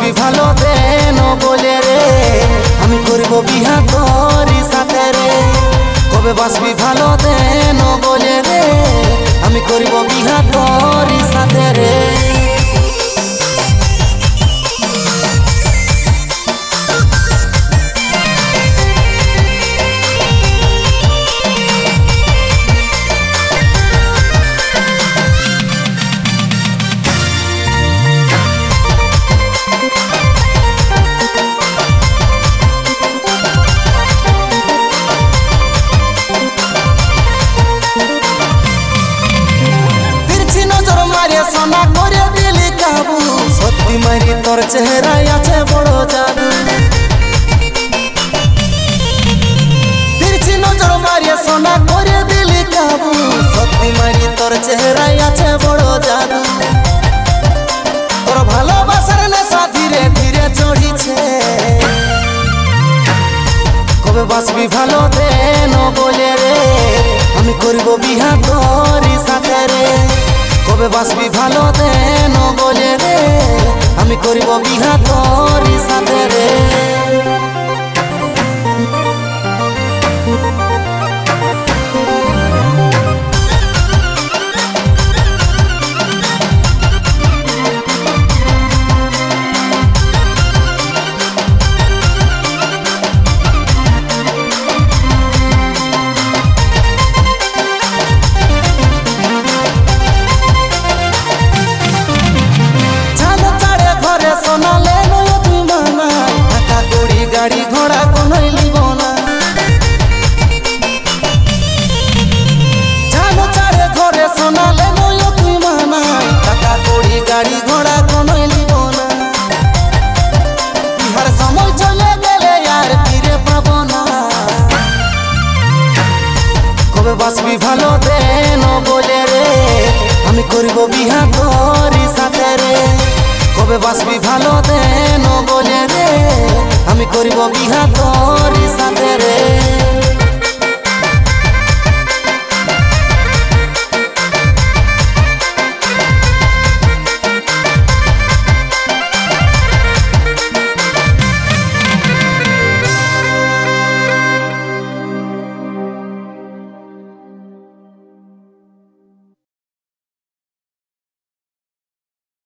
বাসবি ভালো দেন বলে রে আমি করব বিহা তোরি সাথে রে কবে বাসবি ভালো দেন বলে রে আমি করব বিহা তোরি সাথে রে सोना करे दिली काबू सत्ती मारी तोर चेहरा आछे बड़ो जादू तिरछी नजर मारिए सोना करे दिली काबू सत्ती मारी तोर चेहरा आछे बड़ो जादू तोर भालोबासार नेशा धीरे धीरे चढ़ीछे कबे बासबि भालो देन बोले रे आमी करब बिहा तोरी साथे रे कबे बासबि भालो देन बोले रे आमी करब बिहा तोरी साथे रे गाड़ी घोड़ा कोनोई लिबोना जानो चारे घरे सोना ले नयो तुई माना टाका कोड़ी गाड़ी घोड़ा कोनोई लिबोना बिहार समय चले गेले यार फिरे पाबो ना कबे बासबि भालो देन बोले रे आमी करब बिहा तोरी साथे रे कबे बासबि भालो देन बोले रे आमी करब बिहा तो